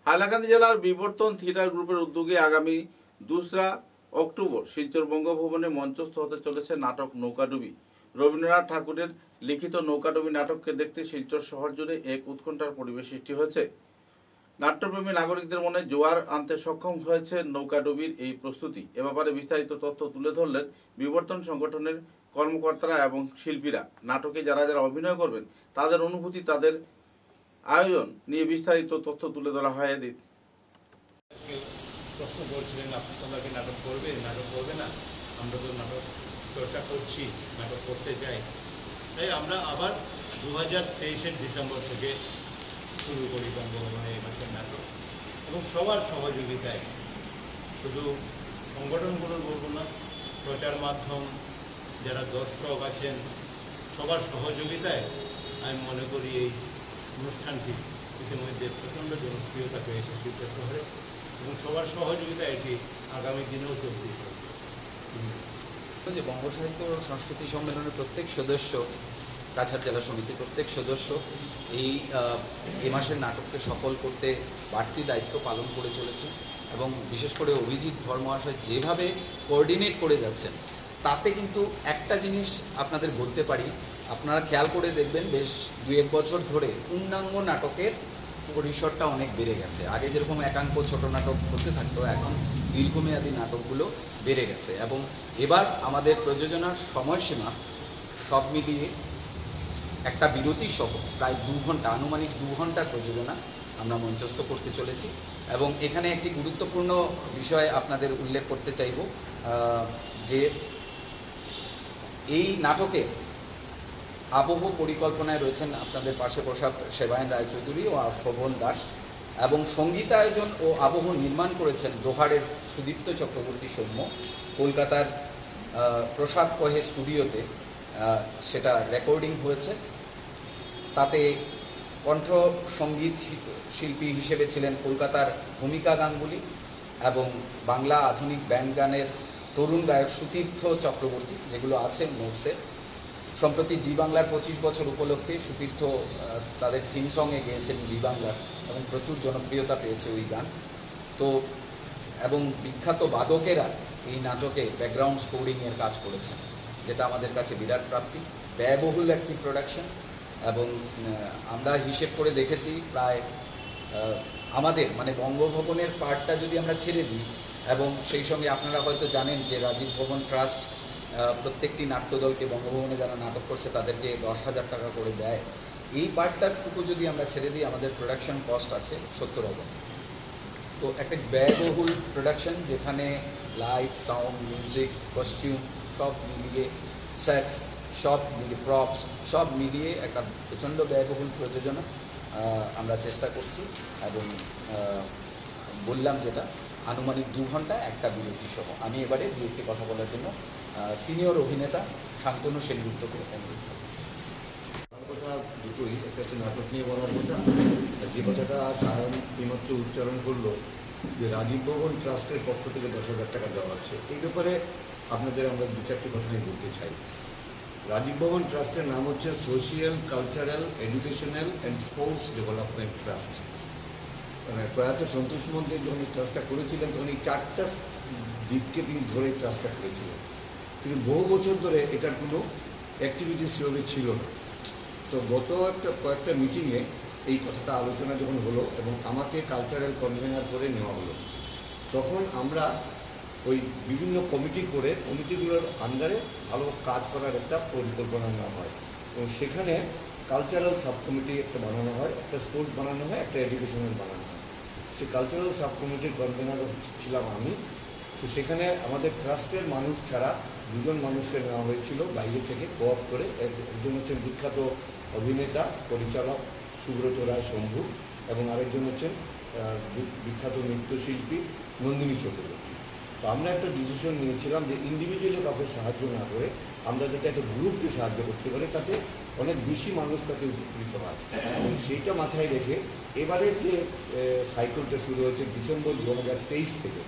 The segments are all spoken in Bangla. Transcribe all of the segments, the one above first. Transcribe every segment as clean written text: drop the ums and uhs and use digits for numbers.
হাইলাকান্দি জেলার বিবর্তন থিয়েটার গ্রুপের উদ্যোগে আগামী 2রা অক্টোবর শিলচর বঙ্গভবনে মঞ্চস্থ হতে চলেছে নাটক নৌকাডুবি। রবীন্দ্রনাথ ঠাকুরের লিখিত নৌকাডুবি নাটককে দেখতে শিলচর শহর জুড়ে এক উৎকণ্ঠার পরিবেশ সৃষ্টি হয়েছে। নাট্যপ্রেমী নাগরিকদের মনে জোয়ার আনতে সক্ষম হয়েছে নৌকাডুবির এই প্রস্তুতি। এ ব্যাপারে বিস্তারিত তথ্য তুলে ধরলেন বিবর্তন সংগঠনের কর্মকর্তারা এবং শিল্পীরা। নাটকে যারা যারা অভিনয় করবেন তাদের অনুভূতি, তাদের আয়োজন নিয়ে বিস্তারিত তথ্য তুলে ধরা হয়। প্রশ্ন করছিলেন, আপনি তোমরা কি নাটক করবে না? আমরা তো নাটক চর্চা করছি, নাটক করতে চাই। তাই আমরা আবার 2023-এর ডিসেম্বর থেকে শুরু করি বঙ্গভবনে এই মাসের নাটক, এবং সবার সহযোগিতায়, শুধু সংগঠনগুলোর বলবো না, প্রচার মাধ্যম, যারা দর্শক আছেন, সবার সহযোগিতায় আমি মনে করি এই অনুষ্ঠানটি ইতিমধ্যে প্রচণ্ড জনপ্রিয়তা পেয়েছে শিলচর শহরে, এবং সবার সহযোগিতা এটি আগামী দিনেও চলতেই থাকবে। যে বঙ্গ সাহিত্য ও সংস্কৃতি সম্মেলনের প্রত্যেক সদস্য, কাছাড় জেলা সমিতির প্রত্যেক সদস্য এই মাসের নাটককে সফল করতে বাড়তি দায়িত্ব পালন করে চলেছে, এবং বিশেষ করে অভিজিৎ ধর্মহাশয় যেভাবে কোঅর্ডিনেট করে যাচ্ছেন, তাতে কিন্তু একটা জিনিস আপনাদের বলতে পারি, আপনারা খেয়াল করে দেখবেন বেশ 2-1 বছর ধরে পূর্ণাঙ্গ নাটকের পরিসরটা অনেক বেড়ে গেছে। আগে যেরকম একাঙ্ক ছোট নাটক করতে থাকতো, এখন দীর্ঘমেয়াদী নাটকগুলো বেড়ে গেছে, এবং এবার আমাদের প্রযোজনার সময়সীমা সব মিলিয়ে একটা বিরতি সহ প্রায় 2 ঘন্টা, আনুমানিক 2 ঘন্টার প্রযোজনা আমরা মঞ্চস্থ করতে চলেছি। এবং এখানে একটি গুরুত্বপূর্ণ বিষয় আপনাদের উল্লেখ করতে চাইব, যে এই নাটকে আবহ পরিকল্পনায় রয়েছেন আপনাদের পাশে বসা সেবায়ন রায়চৌধুরী ও শোভন দাস, এবং সঙ্গীতায়োজন ও আবহ নির্মাণ করেছেন দোহারের সুদীপ্ত চক্রবর্তী সৌম্য। কলকাতার প্রসাদ কহে স্টুডিওতে সেটা রেকর্ডিং হয়েছে। তাতে কণ্ঠ সঙ্গীত শিল্পী হিসেবে ছিলেন কলকাতার ভূমিকা গাঙ্গুলি, এবং বাংলা আধুনিক ব্যান্ড গানের তরুণ গায়ক সুতীর্থ চক্রবর্তী, যেগুলো আছে নোটসে। সম্প্রতি জি বাংলার 25 বছর উপলক্ষে সুতীর্থ তাদের থিম সঙ্গে গেয়েছেন জি বাংলার, এবং প্রচুর জনপ্রিয়তা পেয়েছে ওই গান। তো এবং বিখ্যাত বাদকেরা এই নাটকে ব্যাকগ্রাউন্ড স্কোরিংয়ের কাজ করেছেন, যেটা আমাদের কাছে বিরাট প্রাপ্তি। ব্যয়বহুল একটি প্রোডাকশন, এবং আমরা হিসেব করে দেখেছি প্রায় আমাদের মানে বঙ্গভবনের পার্টটা যদি আমরা ছেড়ে দিই, এবং সেই সঙ্গে আপনারা হয়তো জানেন যে রাজীব ভবন ট্রাস্ট প্রত্যেকটি নাট্যদলকে বঙ্গভবনে যারা নাটক করছে তাদেরকে 10,000 টাকা করে দেয়। এই পার্টটাটুকু যদি আমরা ছেড়ে দিই, আমাদের প্রোডাকশন কস্ট আছে 70,000। তো একটা ব্যয়বহুল প্রোডাকশন, যেখানে লাইট, সাউন্ড, মিউজিক, কস্টিউম সব মিলিয়ে, সেটস সব মিলিয়ে, প্রপস সব মিলিয়ে একটা প্রচণ্ড ব্যয়বহুল প্রযোজনা আমরা চেষ্টা করছি। এবং বললাম যেটা আনুমানিক 2 ঘন্টা একটা বিরতি সহ। আমি এবারে 2-1টি কথা বলার জন্য সিনিয়র অভিনেতা শান্তনু সেনগুপ্তকে অনুরোধ করব। কথা দুটোই, একটা হচ্ছে নাটক নিয়ে বলার কথা, যে কথাটা সায়ন এইমাত্র উচ্চারণ করলো যে রাজীব ভবন ট্রাস্টের পক্ষ থেকে 10,000 টাকা দেওয়া হচ্ছে, এই ব্যাপারে আপনাদের আমরা 2-4টি কথাই বলতে চাই। রাজীব ভবন ট্রাস্টের নাম হচ্ছে social, cultural, educational and sports development trust. প্রয়াত সন্তোষ মন্দির যখন এই ট্রাস্টটা করেছিলেন, তখন এই 4টা দিককে তিনি ধরে ট্রাস্টটা করেছিলেন, কিন্তু বহু বছর ধরে এটার কোনো অ্যাক্টিভিটি সেভাবে ছিল না। তো গত কয়েকটা মিটিংয়ে এই কথাটা আলোচনা যখন হলো, এবং আমাকে কালচারাল কনভেনার করে নেওয়া হলো, তখন আমরা ওই বিভিন্ন কমিটি করে কমিটিগুলোর আন্ডারে ভালো কাজ করার একটা পরিকল্পনা নেওয়া হয়, এবং সেখানে কালচারাল সাব কমিটি একটা বানানো হয়, একটা স্পোর্টস বানানো হয়, একটা এডুকেশনাল বানানো হয়। সেই কালচারাল সাব কমিটির কনভেনার ছিলাম আমি। তো সেখানে আমাদের ট্রাস্টের মানুষ ছাড়া 2জন মানুষকে নেওয়া হয়েছিল বাইরে থেকে কোঅপ করে। একজন হচ্ছেন বিখ্যাত অভিনেতা পরিচালক সুব্রত রায় শম্ভু, এবং আরেকজন হচ্ছেন বিখ্যাত নৃত্যশিল্পী নন্দিনী চক্রবর্তী। তো আমরা একটা ডিসিশন নিয়েছিলাম যে ইন্ডিভিজুয়ালি কাউকে সাহায্য না করে আমরা যাতে একটা গ্রুপকে সাহায্য করতে পারি, তাতে অনেক বেশি মানুষ তাতে উপকৃত হয়। এবং সেইটা মাথায় রেখে এবারের যে সাইকেলটা শুরু হয়েছে ডিসেম্বর 2023 থেকে,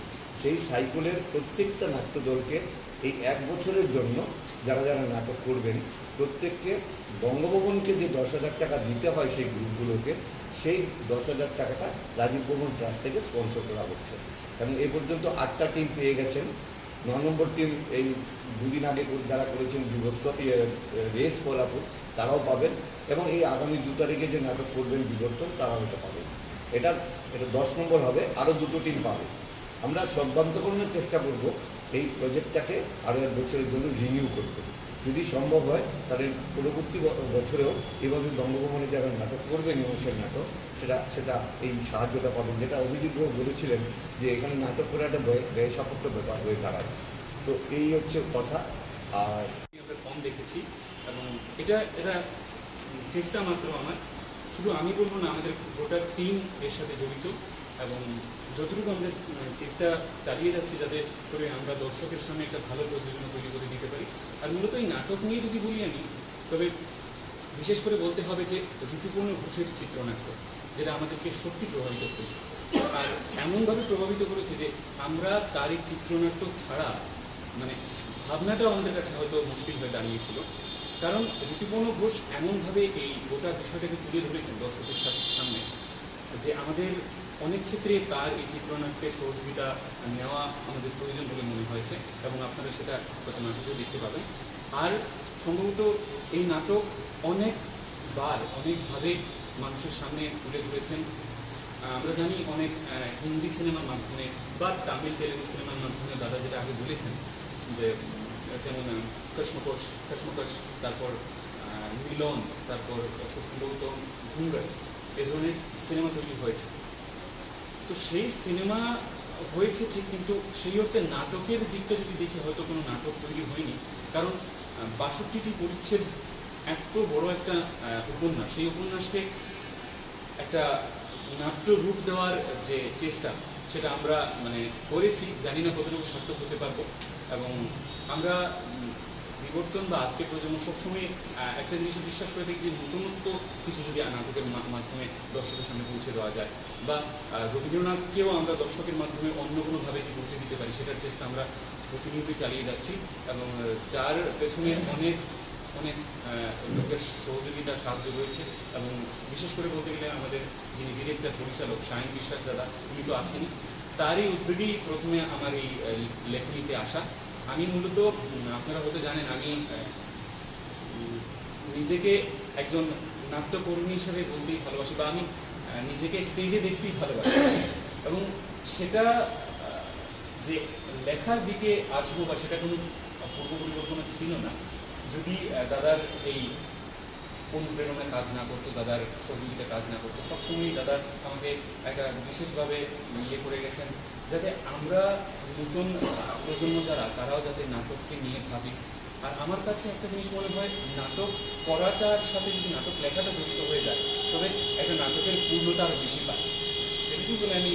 সেই সাইকেলের প্রত্যেকটা নাট্যদলকে এই 1 বছরের জন্য যারা যারা নাটক করবেন প্রত্যেককে বঙ্গভবনকে যে 10,000 টাকা দিতে হয় সেই গ্রুপগুলোকে, সেই 10,000 টাকাটা রাজীব ভবন ট্রাস্ট থেকে স্পন্সর করা হচ্ছে। এবং এই পর্যন্ত 8টা টিম পেয়ে গেছেন। 9 নম্বর টিম এই দুদিন আগে যারা করেছেন বিবর্তন রেস কোলাপুর, তারাও পাবেন। এবং এই আগামী 2 তারিখে যে নাটক করবেন বিবর্তন, তারাও এটা পাবেন। এটা 10 নম্বর হবে, আরও 2টো টিম পাবে। আমরা সর্বান্তকরণের চেষ্টা করব এই প্রজেক্টটাকে আরও 1 বছরের জন্য রিনিউ করতে। যদি সম্ভব হয় তাহলে পরবর্তী বছরেও এভাবে বঙ্গভবনে যারা নাটক করবেন নিউজের নাটক, সেটা এই সাহায্যটা পাবেন। যেটা অভিজিৎবাবু বলেছিলেন যে এখানে নাটক করে একটা ব্যয় সাপেক্ষ ব্যাপার হয়ে দাঁড়ায়। তো এই হচ্ছে কথা। আর আমরা কম দেখেছি এবং এটা চেষ্টা মাত্র আমার, শুধু আমি বলবো না, আমাদের গোটা টিম এর সাথে জড়িত এবং যতটুকু আমাদের চেষ্টা চালিয়ে যাচ্ছি যাতে করে আমরা দর্শকের সামনে একটা ভালো প্রযোজনা তৈরি করে দিতে পারি। আর মূলত এই নাটক নিয়ে যদি বলি আমি, তবে বিশেষ করে বলতে হবে যে ঋতুপর্ণ ঘোষের চিত্রনাট্য, যেটা আমাদেরকে সত্যি প্রভাবিত করেছে। আর এমনভাবে প্রভাবিত করেছে যে আমরা তার এই চিত্রনাট্য ছাড়া মানে ভাবনাটাও আমাদের কাছে হয়তো মুশকিল হয়ে দাঁড়িয়েছিল। কারণ ঋতুপর্ণ ঘোষ এমনভাবে এই গোটা বিষয়টাকে তুলে ধরেছেন দর্শকের সামনে যে আমাদের অনেক ক্ষেত্রে তার এই চিত্রনাট্যের সহযোগিতা নেওয়া আমাদের প্রয়োজন বলে মনে হয়েছে এবং আপনারা সেটা গত নাটকেও দেখতে পাবেন। আর সম্ভবত এই নাটক অনেকবার অনেকভাবে মানুষের সামনে তুলে ধরেছেন। আমরা জানি অনেক হিন্দি সিনেমার মাধ্যমে বা তামিল তেলেগু সিনেমার মাধ্যমে দাদা যেটা আগে বলেছেন যে যেমন কসমকশ, তারপর মিলন, তারপর খুব সম্ভবত ঘুঙ্গার, এ ধরনের সিনেমা তৈরি হয়েছে। তো সেই সিনেমা হয়েছে ঠিক, কিন্তু সেই অর্থে নাটকের দিকটা যদি দেখি হয়তো কোনো নাটক তৈরি হয়নি। কারণ 62টি পরিচ্ছেদ এত বড় একটা উপন্যাস, সেই উপন্যাসকে একটা নাট্য রূপ দেওয়ার যে চেষ্টা সেটা আমরা করেছি, জানি না কতটুকু সার্থক হতে পারবো। এবং আমরা বিবর্তন বা আজকের প্রজন্ম সবসময় একটা জিনিসে বিশ্বাস করে থাকি যে নতুনত্ব কিছু যদি নাটকের মাধ্যমে দর্শকের সামনে পৌঁছে দেওয়া যায়, বা রবীন্দ্রনাথকেও আমরা দর্শকের মাধ্যমে অন্য কোনোভাবে কি পৌঁছে দিতে পারি, সেটার চেষ্টা আমরা প্রতিনিয়ত চালিয়ে যাচ্ছি। এবং যার পেছনে অনেক অনেক লোকের সহযোগিতার সাহায্য রয়েছে। এবং বিশেষ করে বলতে গেলে আমাদের যিনি ডিরেক্টর পরিচালক শাহিন বিশ্বাস দাদা, উনি তো আছেনই, তারই উদ্যোগেই প্রথমে আমার এই লেখনীতে আসা। আমি মূলত আপনারা হয়তো জানেন আমি নিজেকে একজন নাট্যকর্মী হিসেবে বলতেই ভালোবাসি, বা আমি নিজেকে স্টেজে দেখতেই ভালোবাসি। এবং সেটা যে লেখার দিকে আসবো বা সেটা কোনো পূর্ব পরিকল্পনা ছিল না, যদি দাদার এই অনুপ্রেরণা কাজ না করতো, দাদার সহযোগিতা কাজ না করতো। সবসময়ই দাদা আমাকে একটা বিশেষভাবে করে গেছেন যাতে আমরা নতুন প্রজন্ম যারা, তারাও যাতে নাটককে নিয়ে ভাবি। আর আমার কাছে একটা জিনিস মনে হয়, নাটক করাটার সাথে যদি নাটক লেখাটা জড়িত হয়ে যায়, তবে একটা নাটকের পূর্ণতা আরও বেশি পায়। এটুকু বলে আমি